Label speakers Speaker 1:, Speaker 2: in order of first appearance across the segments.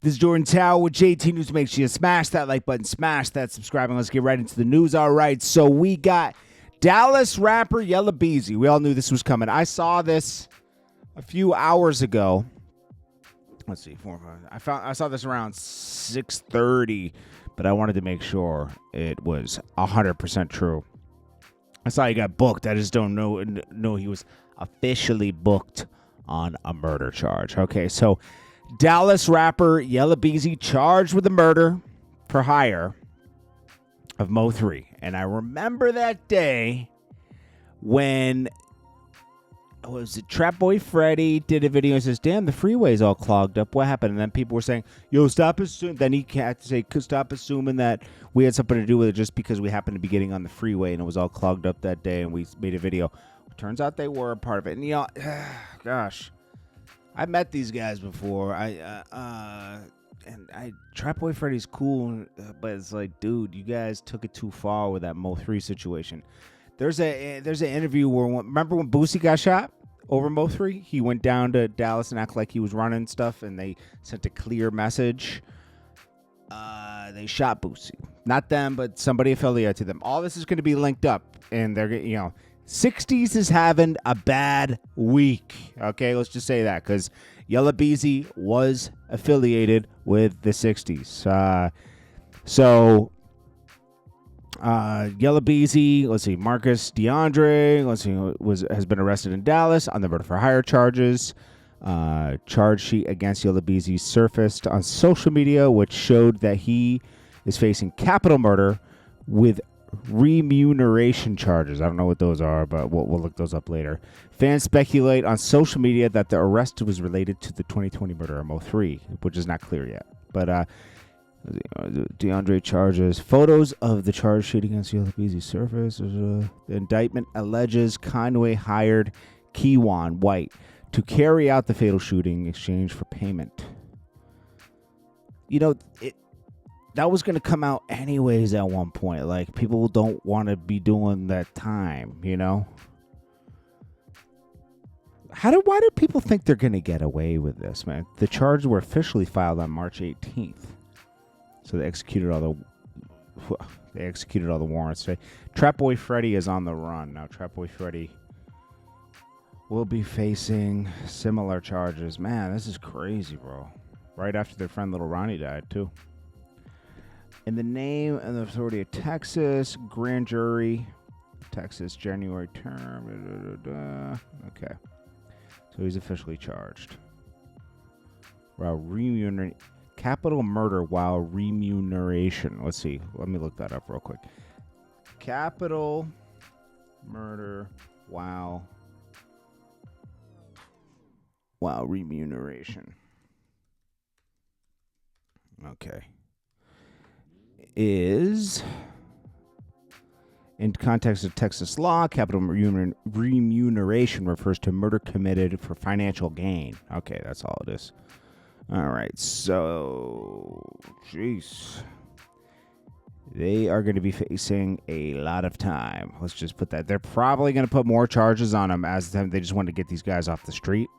Speaker 1: This is Jordan Tower with JT News. Make sure you smash that like button, smash that subscribe, and let's get right into the news. All right, so we got Dallas rapper Yella Beezy. We all knew this was coming. I saw this a few hours ago. Let's see, 4, 5. I saw this around 6:30, but I wanted to make sure it was 100% true. I saw he got booked. I just don't know he was officially booked on a murder charge. Okay, so Dallas rapper Yella Beezy charged with the murder for hire of Mo3. And I remember that day when, was it Trapboy Freddy did a video and says, damn, the freeway's all clogged up. What happened? And then people were saying, yo, stop assuming. Then he had to say, stop assuming that we had something to do with it just because we happened to be getting on the freeway and it was all clogged up that day and we made a video. Turns out they were a part of it. And, you know, gosh. I met these guys before. Trapboy Freddy's cool, but it's like, dude, you guys took it too far with that Mo3 situation. There's an interview where, remember when Boosie got shot over Mo3? He went down to Dallas and acted like he was running stuff, and they sent a clear message. They shot Boosie, not them, but somebody affiliated to them. All this is going to be linked up, and they're, you know. 60s is having a bad week. Okay, let's just say that because Yella Beezy was affiliated with the 60s. Yella Beezy, let's see, Marcus DeAndre, let's see, has been arrested in Dallas on the murder for hire charges. Charge sheet against Yella Beezy surfaced on social media, which showed that he is facing capital murder with remuneration charges. I don't know what those are, but we'll look those up later. Fans speculate on social media that the arrest was related to the 2020 murder of Mo3, which is not clear yet. But DeAndre charges. Photos of the charge sheet against Yella Beezy surface. The indictment alleges Kanye hired Keywan White to carry out the fatal shooting in exchange for payment. You know, that was going to come out anyways at one point. Like, people don't want to be doing that time, you know? Why do people think they're going to get away with this, man? The charges were officially filed on March 18th. So they executed all the warrants today. Trapboy Freddy is on the run. Now, Trapboy Freddy will be facing similar charges. Man, this is crazy, bro. Right after their friend Little Ronnie died, too. In the name and the authority of Texas, grand jury, Texas, January term. Okay. So he's officially charged. Capital murder while remuneration. Let's see. Let me look that up real quick. Capital murder while remuneration. Okay. Is, in context of Texas law, capital remuneration refers to murder committed for financial gain. Okay, that's all it is. All right, so, jeez. They are going to be facing a lot of time. Let's just put that. They're probably going to put more charges on them as they just want to get these guys off the street.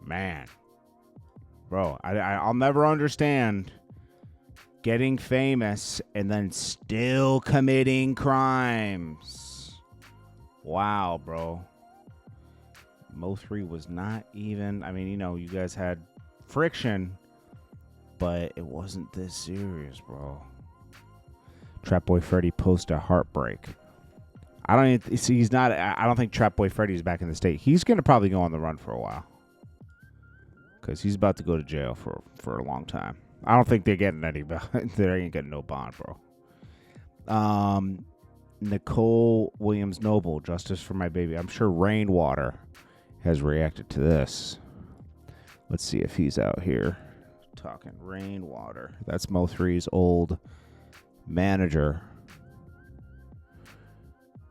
Speaker 1: Man. Bro, I'll never understand getting famous and then still committing crimes. Wow, bro. Mo3 was not even, I mean, you know, you guys had friction, but it wasn't this serious, bro. Trapboy Freddy posted a heartbreak. I don't think Trapboy Freddy is back in the state. He's going to probably go on the run for a while because he's about to go to jail for a long time. I don't think they're getting any. They ain't getting no bond, bro. Nicole Williams Noble, Justice for My Baby. I'm sure Rainwater has reacted to this. Let's see if he's out here talking. Rainwater. That's Mo3's old manager.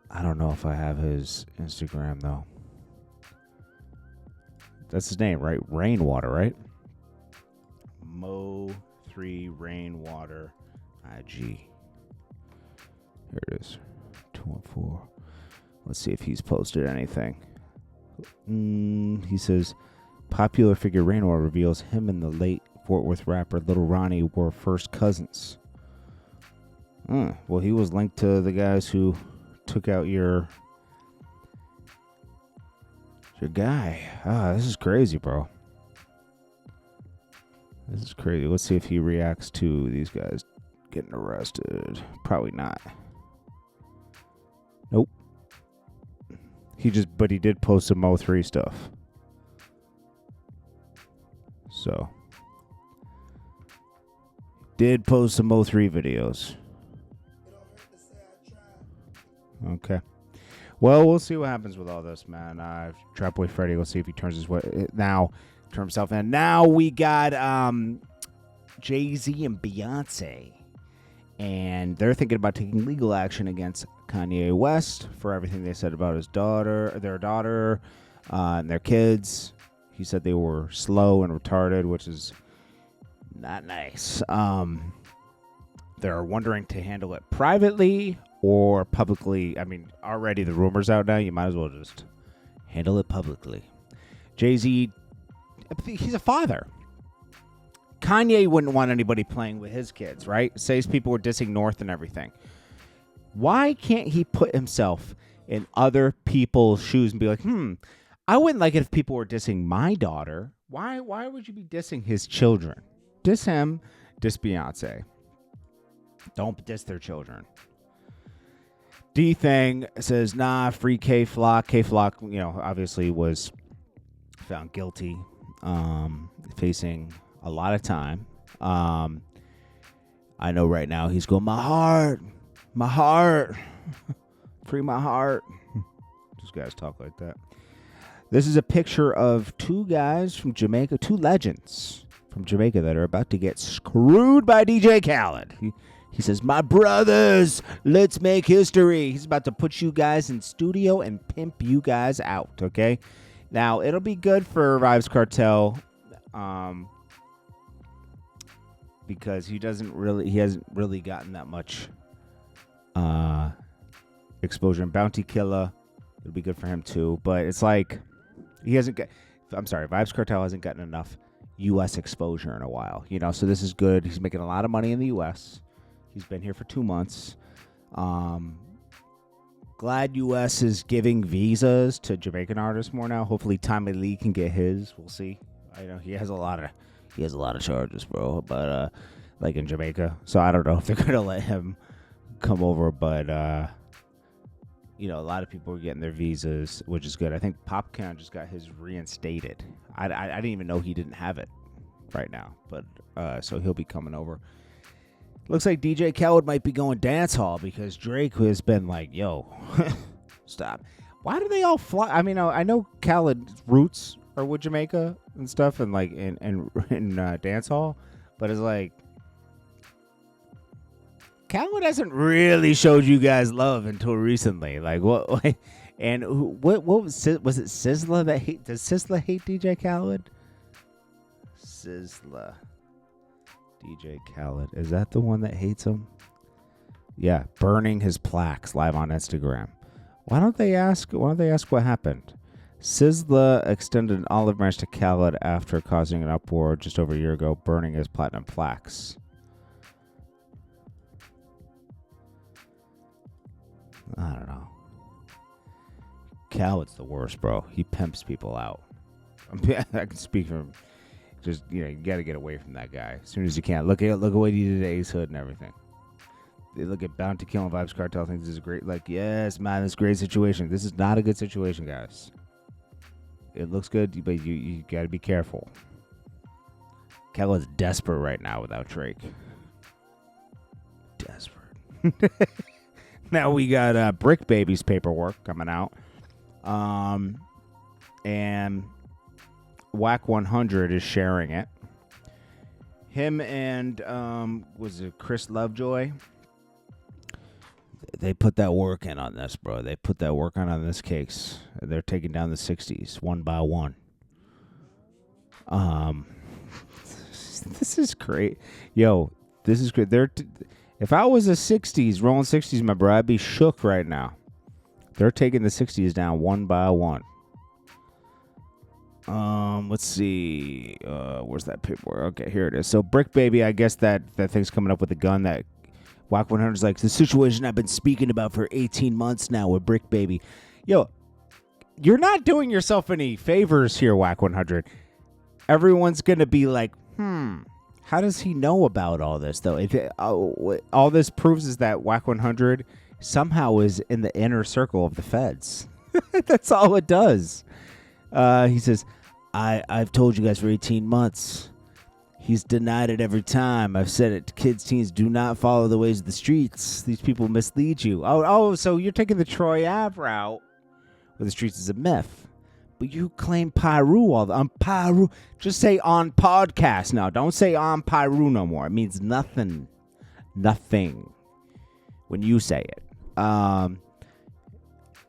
Speaker 1: I don't know if I have his Instagram though. That's his name, right? Rainwater, right? Mo3 Rainwater IG. Here it is. 214. Let's see if he's posted anything. He says popular figure Rainwater reveals him and the late Fort Worth rapper Little Ronnie were first cousins. Well, he was linked to the guys who took out your guy. This is crazy, bro. This is crazy. Let's see if he reacts to these guys getting arrested. Probably not. Nope. But he did post some Mo3 stuff. So, did post some Mo3 videos. Okay. Well, we'll see what happens with all this, man. Trapboy Freddy, we'll see if he turns his way now, turn himself in. Now we got Jay-Z and Beyonce, and they're thinking about taking legal action against Kanye West for everything they said about their daughter, and their kids. He said they were slow and retarded, which is not nice. They're wondering to handle it privately or publicly. I mean, already the rumor's out now. You might as well just handle it publicly. Jay-Z, he's a father. Kanye wouldn't want anybody playing with his kids, right? Says people were dissing North and everything. Why can't he put himself in other people's shoes and be like, I wouldn't like it if people were dissing my daughter. Why would you be dissing his children? Diss him, diss Beyonce. Don't diss their children. D-Thing says, nah, free K-Flock. K-Flock, obviously was found guilty, facing a lot of time. I know right now he's going, my heart, free my heart. Those guys talk like that. This is a picture of two guys from Jamaica, two legends from Jamaica that are about to get screwed by DJ Khaled. He says, my brothers, let's make history. He's about to put you guys in studio and pimp you guys out, okay? Now, it'll be good for Vybz Kartel because he hasn't really gotten that much exposure. And Bounty Killer, it'll be good for him too. But it's like Vybz Kartel hasn't gotten enough U.S. exposure in a while, so this is good. He's making a lot of money in the U.S. He's been here for 2 months. Glad U.S. is giving visas to Jamaican artists more now. Hopefully, Tommy Lee can get his. We'll see. I know he has a lot of charges, bro. But like in Jamaica, so I don't know if they're gonna let him come over. But a lot of people are getting their visas, which is good. I think Popcorn just got his reinstated. I didn't even know he didn't have it right now, but so he'll be coming over. Looks like DJ Khaled might be going dancehall because Drake has been like, yo, stop. Why do they all fly? I mean, I know Khaled's roots are with Jamaica and stuff and like in dancehall, but it's like Khaled hasn't really showed you guys love until recently. Like what? And what was it Sizzla that hate? Does Sizzla hate DJ Khaled? Sizzla. DJ Khaled. Is that the one that hates him? Yeah, burning his plaques live on Instagram. Why don't they ask what happened? Sizzla extended an olive branch to Khaled after causing an uproar just over a year ago, burning his platinum plaques. I don't know. Khaled's the worst, bro. He pimps people out. I can speak from just, you got to get away from that guy as soon as you can. Look at what he did to Ace Hood and everything. They look at Bounty Kill and Vybz Kartel thinks this is great. Like, yes, man, this is a great situation. This is not a good situation, guys. It looks good, but you got to be careful. Khaled's desperate right now without Drake. Desperate. Now we got Brick Baby's paperwork coming out. And Wack100 is sharing it. Him and was it Chris Lovejoy? They put that work in on this, bro. They put that work on this case. They're taking down the 60s one by one. This is great. Yo, this is great. If I was a 60s, rolling 60s member, I'd be shook right now. They're taking the 60s down one by one. Let's see. Where's that paperwork? Okay, here it is. So Bricc Baby, I guess that thing's coming up with a gun that Wack100 is like, the situation I've been speaking about for 18 months now with Bricc Baby. Yo, you're not doing yourself any favors here, Wack100. Everyone's going to be like, how does he know about all this, though? All this proves is that Wack100 somehow is in the inner circle of the feds. That's all it does. He says, I've told you guys for 18 months. He's denied it every time. I've said it. Kids, teens, do not follow the ways of the streets. These people mislead you. Oh, so you're taking the Troy Ave route where the streets is a myth. But you claim Pyru all the Pyru. Just say on podcast now. Don't say on Pyru no more. It means nothing. Nothing when you say it.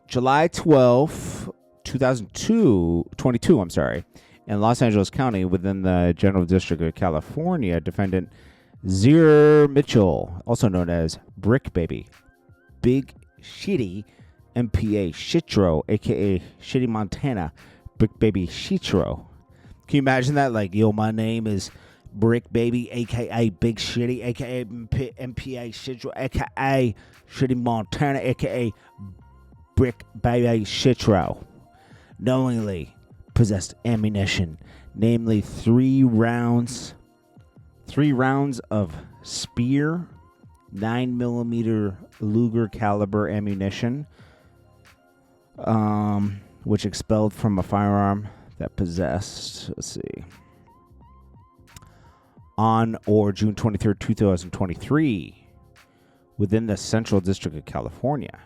Speaker 1: July 12th, 2022, in Los Angeles County within the General District of California, defendant Zir Mitchell, also known as Bricc Baby, Big Shitty MPA Shitro, a.k.a. Shitty Montana, Bricc Baby Shitro. Can you imagine that? Like, yo, my name is Bricc Baby, a.k.a. Big Shitty, a.k.a. MPA Shitro, a.k.a. Shitty Montana, a.k.a. Bricc Baby Shitro. Knowingly possessed ammunition, namely 3 rounds of spear, 9mm Luger caliber ammunition, which expelled from a firearm that possessed, let's see, on or June 23rd, 2023, within the Central District of California.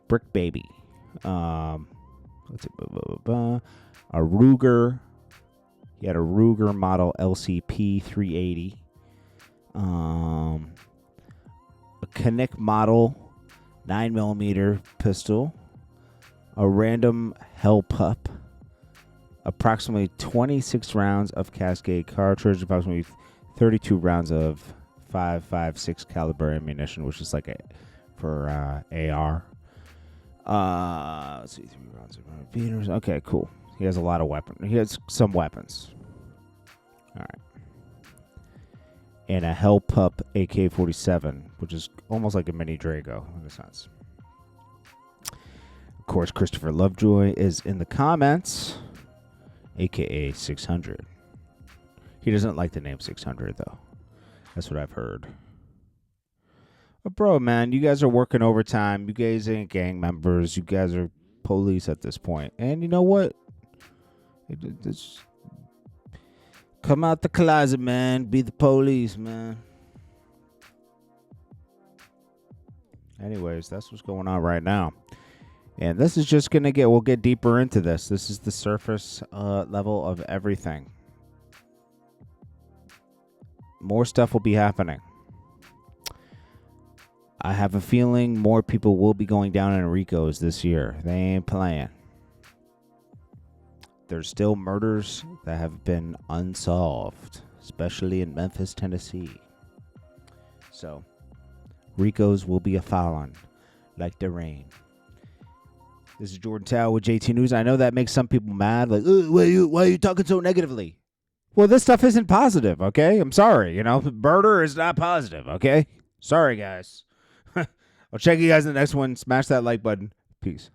Speaker 1: Bricc Baby. Let's see, a Ruger. He had a Ruger model LCP 380. A Knick model 9mm pistol. A random Hell Pup. Approximately 26 rounds of Cascade cartridge. Approximately 32 rounds of 5.56 caliber ammunition, which is like for AR. Let's see, 3 rounds of beaters. Okay, cool. He has a lot of weapons. He has some weapons. All right. And a Hell Pup AK-47, which is almost like a mini Drago in a sense. Of course, Christopher Lovejoy is in the comments, aka 600. He doesn't like the name 600 though. That's what I've heard. But bro, man, you guys are working overtime. You guys ain't gang members. You guys are police at this point. And you know what? Just come out the closet, man. Be the police, man. Anyways, that's what's going on right now. And this is just going to we'll get deeper into this. This is the surface level of everything. More stuff will be happening. I have a feeling more people will be going down in Ricos this year. They ain't playing. There's still murders that have been unsolved, especially in Memphis, Tennessee. So, Ricos will be a fallen like the rain. This is Jordan Tower with JT News. I know that makes some people mad. Like, why are you talking so negatively? Well, this stuff isn't positive, okay? I'm sorry. Murder is not positive, okay? Sorry, guys. I'll check you guys in the next one. Smash that like button. Peace.